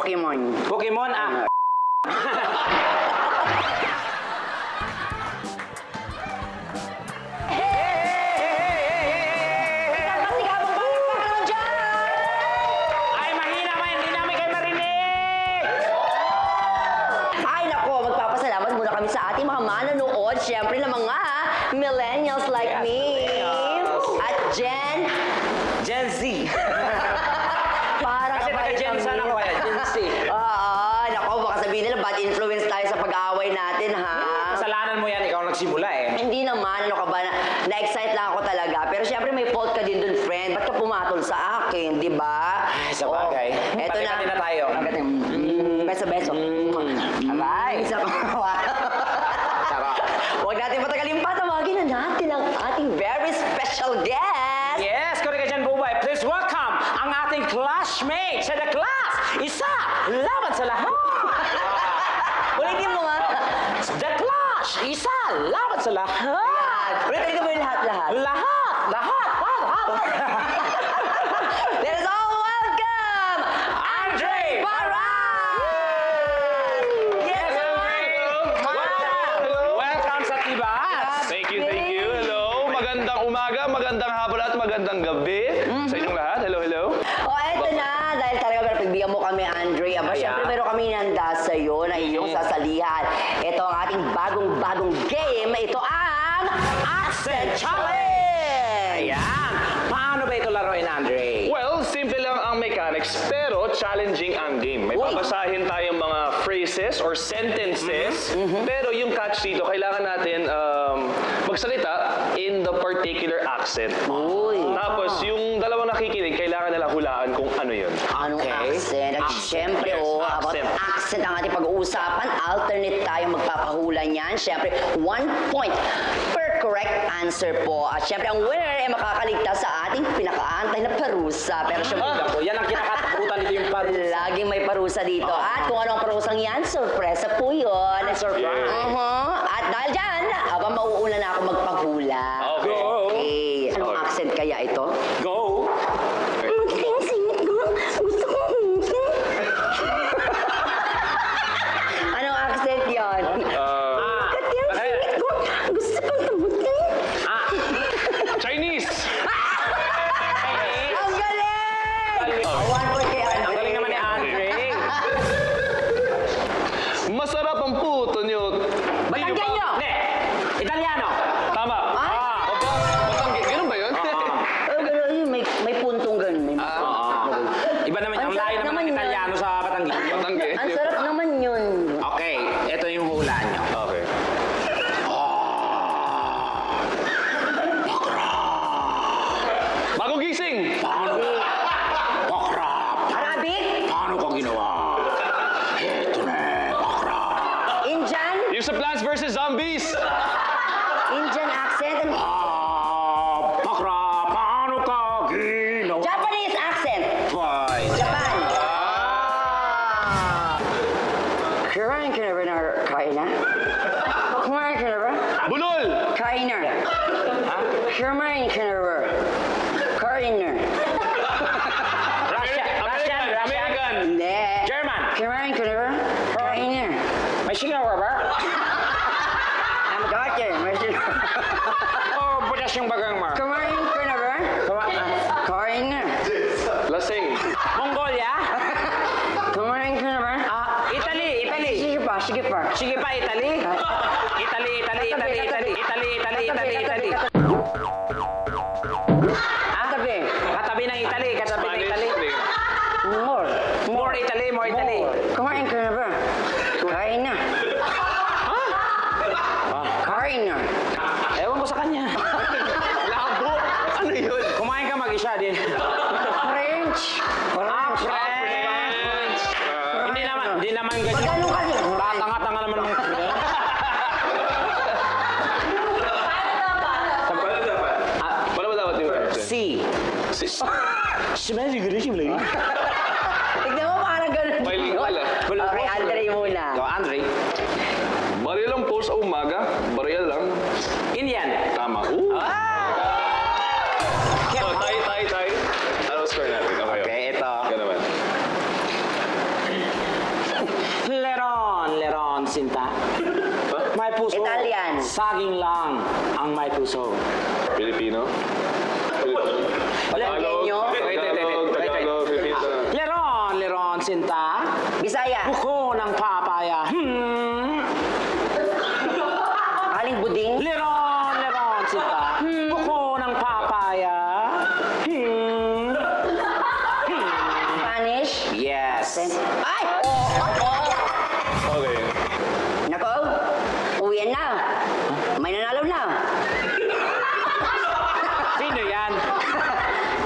Pokemon. Pokemon, Ay, mahina man, hindi namin kayo marinig! Ay, nako, magpapasalamat muna kami sa ating mga manonood. Siyempre na mga millennials like me. At Gen Z. Para Kasi taga-Gen Z na ko kaya, Gen Z. Oo, nako, baka sabihin nila bad influence tayo sa pag-aaway natin, ha? Kasalanan mo yan, ikaw nagsimula eh. Hindi naman, ano ka ba, na-excite lang ako talaga. Pero siyempre may fault ka din dun, friend. Ba't ka pumatol sa akin, di ba? Ay, sa bagay. Eto na. Pati-pati na tayo. Beso-beso. Aray. Isa pa. Huwag natin patagalin pa. Tawagin na natin ang ating very special guest. Yes, kung ka dyan, Bubay, please welcome ang ating classmate sa The Class. Isa, laban sa lahat. Ulitin mo nga. The Clash, isa, laban sa lahat. Ulitin ka mo yung lahat-lahat. Lahat. Let us all welcome Andre Barat! Yes, Andre! Welcome sa Tibas. Thank you. Hello. Magandang umaga, magandang hapon at magandang gabi sa inyong lahat. Hello. O, eto na. Dahil talaga pagbigyan mo kami, Andre. Aba, syempre meron kami nanda sa'yo na iyong sasalihan. Ito ang ating bagong game. Ito ang Accent Challenge! Ayan. Paano ba ito laruin, Andre? Well, simple lang ang mechanics pero challenging ang game. May Uy. babasahin tayong mga phrases or sentences pero yung catch dito, kailangan natin magsalita in the particular accent. Uy. Tapos yung dalawang nakikinig, kailangan nila hulaan kung ano yun. Anong Okay. accent? At syempre, Yes, about accent. accent ang ating pag-uusapan. Alternate tayo magpapahula niyan. Syempre, 1 point per correct answer po. At syempre, ang winner ay makakaligtas sa ating pinakaantay na parusa. Pero syempre, Yan ang kinakatakutan dito yung parusa. laging may parusa dito. At kung anong parusang yan, sorpresa po yun. Surprise. At dahil dyan, mauuna na ako magpahula. Okay. Okay. Anong Okay. accent kaya ito? Go! Anong accent yon? Gusto pang tamutin. Chinese! Ang galing! One point kay Andre. Ang galing naman ni Andre. Masarap ang puto nyo. Batanggenyo! Hindi. Italiano. Tama. Ah? Batangge. Ganun ba yun? Oh, gano'n yun. May puntong gano'n. May Iba naman, ang layo naman ng Italiano sa Batangas. Batangge. Ang sarap naman yun. Okay, ito yung hula nyo. Okay. Bagong gising! Arabic? Paano ko ginawa? Ito na, Indian? Yung sa Plants vs. Zombies! Indian accent? paano ka ginawa? Japanese accent? Fine. Japan? Kumain ka na ba ng kain na? Kumain ka na ba? Bulol! Kain na. Kumain ka na ba? Kain na. Russian. American! Hindi. German. Kumain ka na ba? Kain na. May sigaw ba? I'm daughter. Oh, butas yung bagang mo. Kumain ka na ba? Kain na. Lasing! Mongolia? Kumain ka na ba? Italy. Sige pa, sige pa. Sige pa, Italy. Italy. Katabi. Katabi ng Italy. More Italy. Kumain ka na ba? Kain na. Kain na. Ewan ko sa kanya. Labo! Ano yun? Kumain ka mag-isa din. French. French. Hindi naman ganyan. Magkano kasi? Tanga-tanga naman mga Paano ba dapat yung accent? C. Tignan mo parang ganun. Bilingual ah. Okay, Andre muna. Go, Andre. Bariya lang po sa umaga. Bariya lang. Indian. Tama. So, tay. Ano score natin? Okay. Okay, ito. Yan naman. Sinta. May puso. Italian. Saging lang ang may puso. Filipino? Lenyo. Tagalog, Filipino. Leron, Sinta. Bisaya. Buko ng papaya. Aling buding. Leron, Sinta. Buko ng papaya. Spanish. Yes. Ay! Okay. Nako, uwian na. May nanalo na. Sino yan?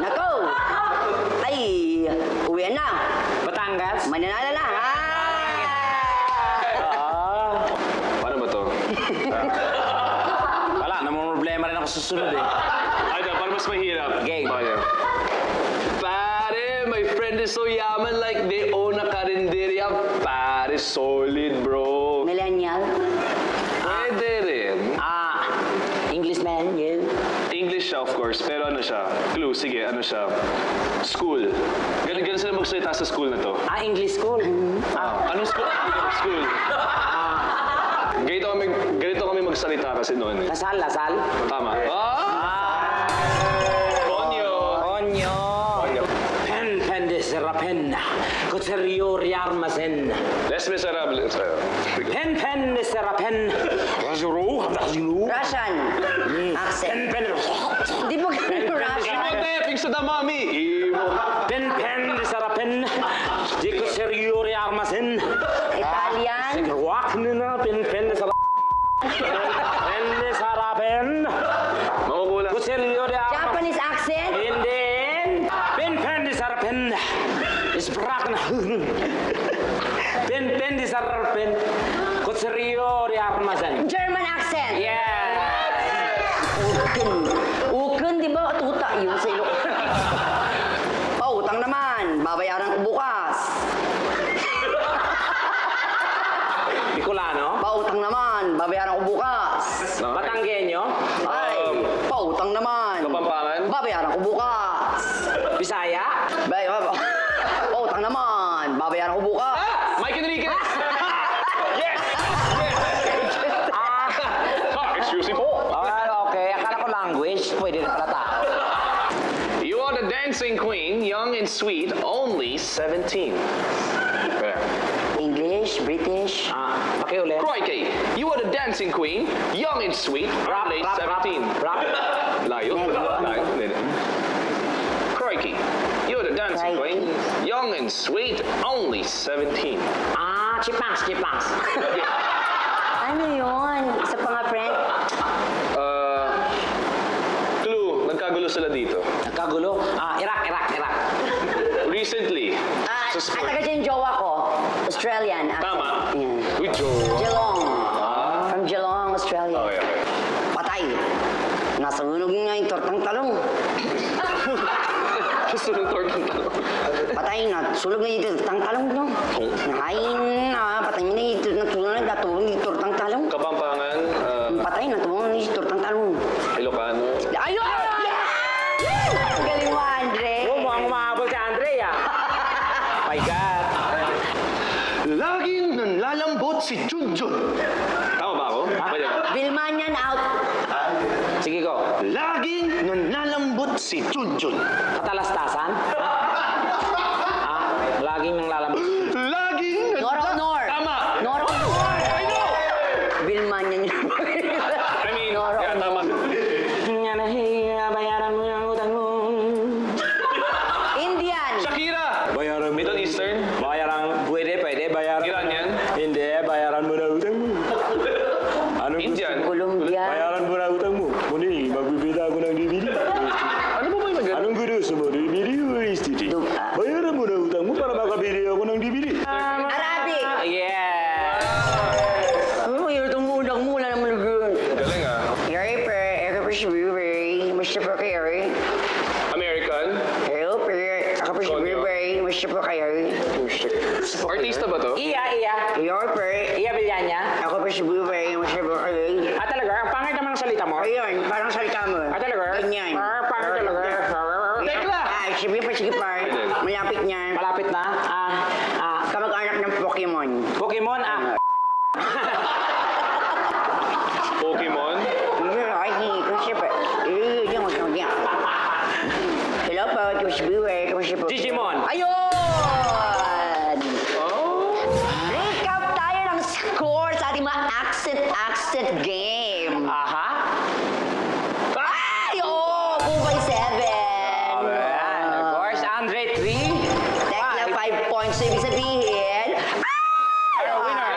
Nako, ay, uwian na. Batangas? May nanalo na. Paano ba to? Wala, namang problema rin ako susunod eh. Ay, para mas mahirap. Game. Paano? Pare, my friend is so yaman like they own a karinderya. Pare, solid, bro. Millennial. Pwede rin. Englishman, you. English siya, of course, pero ano siya? Clue, sige, ano siya? School. Ganun sila magsalita sa school na to. English school. Anong school? School. Ganito kami magsalita kasi noon eh. Lasal. Tama. Konyo. Onyo. Pen de serapen. Coterio riarmasen. Les Miserables. Pen de serapen. Rajuru. Russian. Accent. Pen. Hindi mo ganun Russian. Imo sa damami. Imo. Pen de serapen. Di coterio riarmasen. Italian. Sigruak nina pen de serapen. Pen de serapen. Makukulang. Coterio riarmasen. Japanese accent. Hindi. Pen di sarapen. Isbrakna. Pen di sarapen. Kutserio di armasan. German accent. Yeah. Uken, di ba? Tuta yun sa ilo. Pautang naman. Babayaran ko bukas. Bicolano. Pautang naman. Babayaran ko bukas. Batanggenyo. Ay, pautang naman. Kapampangan? Babayaran ko bukas. Bisaya. Pautang naman. Babayaran ko bukas. Mike Enriquez! Yes! Excuse me po. Okay. Akala ko language. Pwede na pala tao. You are the dancing queen, young and sweet, only 17. English, British. Pakiulit. Crikey, you are the dancing queen, young and sweet, only 17. Rap. Layo. Layo. Crikey, you are the dancing queen, young and sweet, only 17. Chipas. Ano yun? Isa pa nga, friend. Clue, nagkagulo sila dito. Nagkagulo. Iraq. Recently, sa sport. Taga dyan yung jowa ko. Australian. Tama. Yan. With Joe. Geelong. From Geelong, Australia. Okay. Patay. Nasunog nga yung tortang talong. Susunod tortang talong. Patay na. Sunog na yung tortang talong. No? Nakain na. Patay na yung natulog yung tortang talong. Kapampangan, Patay na. Tumulong yung tortang talong. Ilocano. Ayun! Galing mo, Andre. Ang umabot si Andrea. My God. Laging nanlalambot si Junjun. Tama ba ako? Pwede ba? Bilmanian out. Sige ko. Laging nanlalambot si Junjun. Katalastasan? Laging nang lalambot. Laging Nor. Tama. Nor. I know. Bilmanian yun. I mean, yeah, tama. Bayaran mo yung utang mo. Indian. Shakira. Bayaran mo. Middle Eastern. Bayaran, pwede, bayaran. Iranian. Hindi, bayaran mo na utang mo. Anong Indian. Colombia. Bayaran mo na utang mo. Muni, magbibida ako ng DVD. Ano ba yung maganda? Anong gusto mo? DVD o STD? Bayaran mo na utang mo para makabili ako ng DVD. Arabic. Yeah! Ano yun? Itong unang mula naman yun. Galing ah. Harry Per, Eric Pershbury, Mr. Perkary. American. Hello, Per, ako Pershbury, Mr. Perkary. Artista ba to? Iya. Hello, Per, Iya Villanya. ako Pershbury, Mr. Perkary. Talaga? Ang pangit naman ang salita mo? Ayun, parang salita mo. Talaga? Ganyan. Pangit talaga. Tekla! Sige pa. Malapit niyan. Malapit na. Kamag-anak ng Pokemon. Pokemon, Ayun! Oh. Recap tayo ng score sa ating mga accent game. Aha. Ay, oh! Bubay 7. Ayan. Of course, Andre 3. Tekla 5 points. So, ibig sabihin, Our winner.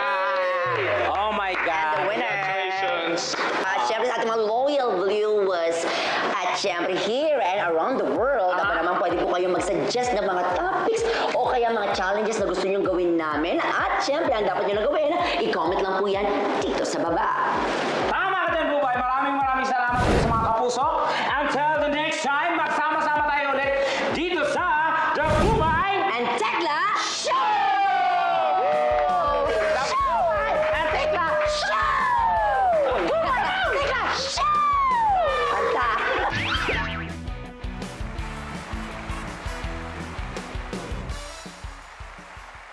Oh my and the God. winner. Congratulations. Siyempre sa ating mga loyal viewers at siyempre here and around the world, ako naman pwede po kayong mag-suggest ng mga topics o kaya mga challenges na gusto nyong gawin namin. At siyempre, ang dapat nyo na gawin, i-comment lang po yan dito sa baba. Tama ka din, Bubay. Maraming salamat po sa mga kapuso. Until the next time, magsama-sama tayo ulit dito sa The